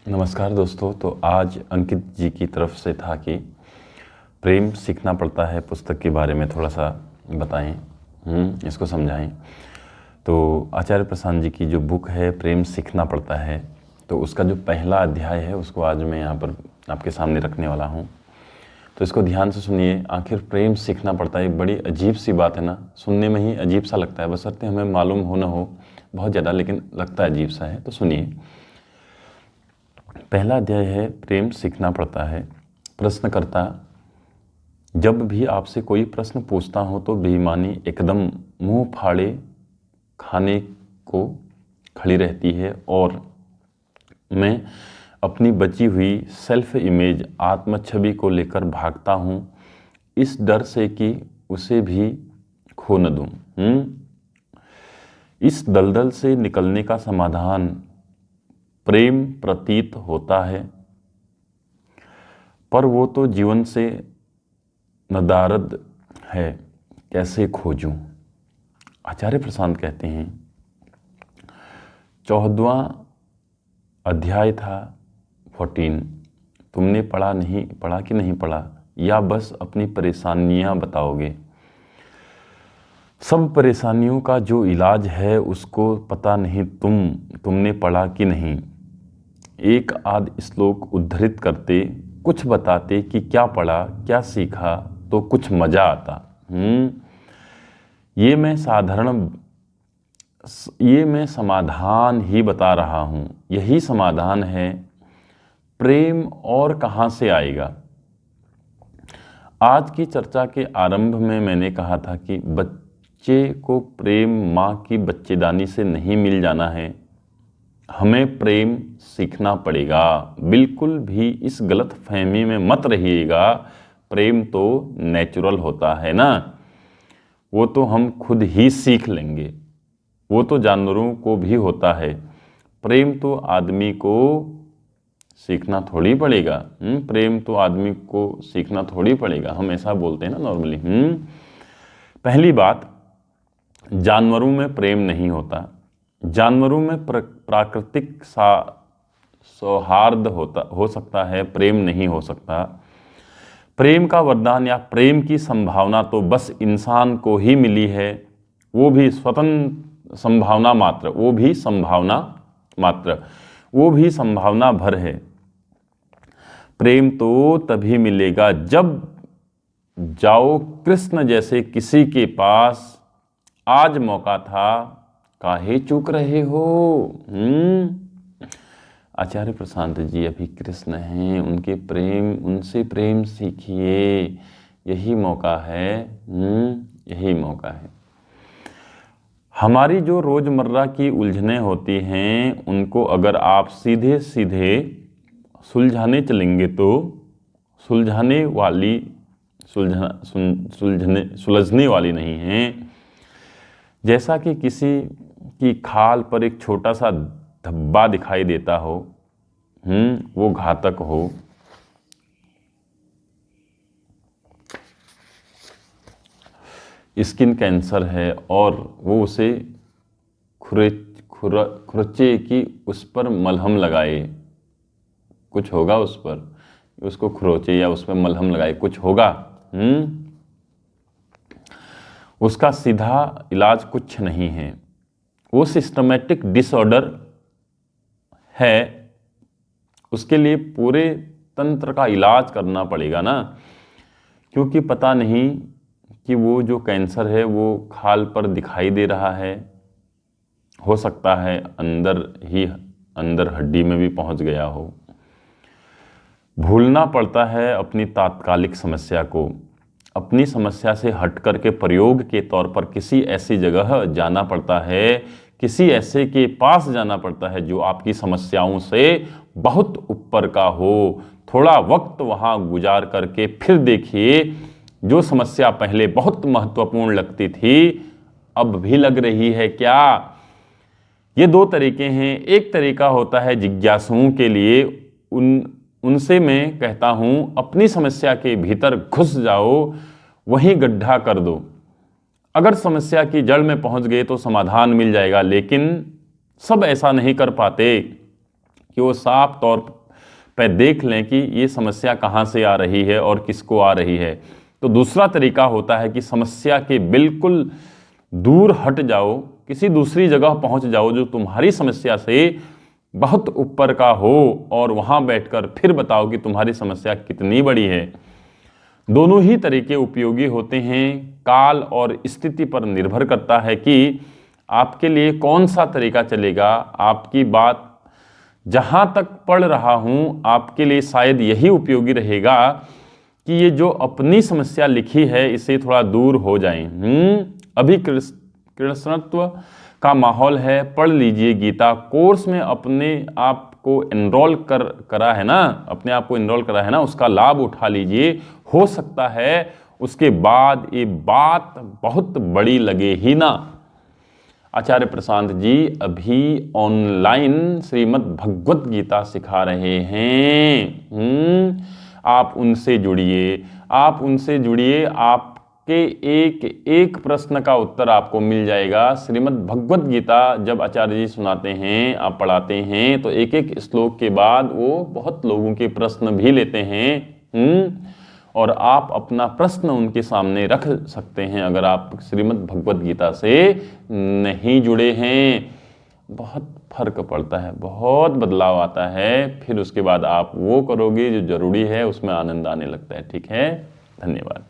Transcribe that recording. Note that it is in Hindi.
नमस्कार दोस्तों। तो आज अंकित जी की तरफ से था कि प्रेम सीखना पड़ता है पुस्तक के बारे में थोड़ा सा बताएं, इसको समझाएं। तो आचार्य प्रशांत जी की जो बुक है प्रेम सीखना पड़ता है, तो उसका जो पहला अध्याय है उसको आज मैं यहाँ पर आपके सामने रखने वाला हूँ। तो इसको ध्यान से सुनिए। आखिर प्रेम सीखना पड़ता है, एक बड़ी अजीब सी बात है ना, सुनने में ही अजीब सा लगता है, बशर्ते हमें मालूम हो ना हो बहुत ज़्यादा, लेकिन लगता है अजीब सा है। तो सुनिए, पहला अध्याय है प्रेम सीखना पड़ता है। प्रश्नकर्ता, जब भी आपसे कोई प्रश्न पूछता हूँ तो बेईमानी एकदम मुंह फाड़े खाने को खड़ी रहती है और मैं अपनी बची हुई सेल्फ इमेज आत्म छवि को लेकर भागता हूँ, इस डर से कि उसे भी खो न दूँ। इस दलदल से निकलने का समाधान प्रेम प्रतीत होता है, पर वो तो जीवन से नदारद है, कैसे खोजूं। आचार्य प्रशांत कहते हैं 14वां अध्याय था 14। तुमने पढ़ा कि नहीं पढ़ा, या बस अपनी परेशानियां बताओगे। सब परेशानियों का जो इलाज है उसको पता नहीं तुमने पढ़ा कि नहीं। एक आध श्लोक उद्धृत करते, कुछ बताते कि क्या पढ़ा क्या सीखा तो कुछ मजा आता। ये मैं समाधान ही बता रहा हूँ। यही समाधान है। प्रेम और कहाँ से आएगा। आज की चर्चा के आरंभ में मैंने कहा था कि बच्चे को प्रेम माँ की बच्चेदानी से नहीं मिल जाना है, हमें प्रेम सीखना पड़ेगा। बिल्कुल भी इस गलत फहमी में मत रहिएगा। प्रेम तो नेचुरल होता है ना, वो तो हम खुद ही सीख लेंगे, वो तो जानवरों को भी होता है। प्रेम तो आदमी को सीखना थोड़ी पड़ेगा। प्रेम तो आदमी को सीखना थोड़ी पड़ेगा, हम ऐसा बोलते हैं ना नॉर्मली। पहली बात, जानवरों में प्रेम नहीं होता। जानवरों में प्राकृतिक सौहार्द हो सकता है, प्रेम नहीं हो सकता। प्रेम का वरदान या प्रेम की संभावना तो बस इंसान को ही मिली है, वो भी स्वतंत्र संभावना मात्र, वो भी संभावना भर है। प्रेम तो तभी मिलेगा जब जाओ कृष्ण जैसे किसी के पास, आज मौका था काहे चूक रहे हो। आचार्य प्रशांत जी अभी कृष्ण हैं, उनसे प्रेम सीखिए, यही मौका है। यही मौका है। हमारी जो रोजमर्रा की उलझनें होती हैं उनको अगर आप सीधे सीधे सुलझाने चलेंगे तो सुलझने वाली नहीं हैं। जैसा कि किसी की खाल पर एक छोटा सा धब्बा दिखाई देता हो, वो घातक हो। स्किन कैंसर है और वो उसे खुरचे कि उस पर मलहम लगाए, कुछ होगा उस पर, उसको खुरोचे या उस पर मलहम लगाए, कुछ होगा। उसका सीधा इलाज कुछ नहीं है, वो सिस्टमेटिक डिसऑर्डर है। उसके लिए पूरे तंत्र का इलाज करना पड़ेगा ना, क्योंकि पता नहीं कि वो जो कैंसर है वो खाल पर दिखाई दे रहा है, हो सकता है अंदर हड्डी में भी पहुंच गया हो। भूलना पड़ता है अपनी तात्कालिक समस्या को, अपनी समस्या से हट करके प्रयोग के तौर पर किसी ऐसी जगह जाना पड़ता है, किसी ऐसे के पास जाना पड़ता है जो आपकी समस्याओं से बहुत ऊपर का हो। थोड़ा वक्त वहाँ गुजार करके फिर देखिए, जो समस्या पहले बहुत महत्वपूर्ण लगती थी अब भी लग रही है क्या। ये दो तरीके हैं। एक तरीका होता है जिज्ञासुओं के लिए, उनसे मैं कहता हूं अपनी समस्या के भीतर घुस जाओ, वहीं गड्ढा कर दो। अगर समस्या की जड़ में पहुंच गए तो समाधान मिल जाएगा, लेकिन सब ऐसा नहीं कर पाते कि वो साफ तौर देख लें कि ये समस्या कहाँ से आ रही है और किसको आ रही है। तो दूसरा तरीका होता है कि समस्या के बिल्कुल दूर हट जाओ, किसी दूसरी जगह पहुंच जाओ जो तुम्हारी समस्या से बहुत ऊपर का हो, और वहां बैठकर फिर बताओ कि तुम्हारी समस्या कितनी बड़ी है। दोनों ही तरीके उपयोगी होते हैं। काल और स्थिति पर निर्भर करता है कि आपके लिए कौन सा तरीका चलेगा। आपकी बात जहां तक पढ़ रहा हूं, आपके लिए शायद यही उपयोगी रहेगा कि ये जो अपनी समस्या लिखी है इसे थोड़ा दूर हो जाए। अभी कृष्णत्व का माहौल है, पढ़ लीजिए गीता। कोर्स में अपने आप को एनरोल करा है ना, अपने आप को एनरोल करा है ना, उसका लाभ उठा लीजिए। हो सकता है उसके बाद ये बात बहुत बड़ी लगे ही ना। आचार्य प्रशांत जी अभी ऑनलाइन श्रीमद् भगवत गीता सिखा रहे हैं। आप उनसे जुड़िए, आप उनसे जुड़िए, आपके एक एक प्रश्न का उत्तर आपको मिल जाएगा। श्रीमद् भगवत गीता जब आचार्य जी सुनाते हैं, आप पढ़ाते हैं, तो एक एक श्लोक के बाद वो बहुत लोगों के प्रश्न भी लेते हैं। और आप अपना प्रश्न उनके सामने रख सकते हैं अगर आप श्रीमद् भगवत गीता से नहीं जुड़े हैं। बहुत फर्क पड़ता है, बहुत बदलाव आता है। फिर उसके बाद आप वो करोगे जो जरूरी है, उसमें आनंद आने लगता है। ठीक है, धन्यवाद।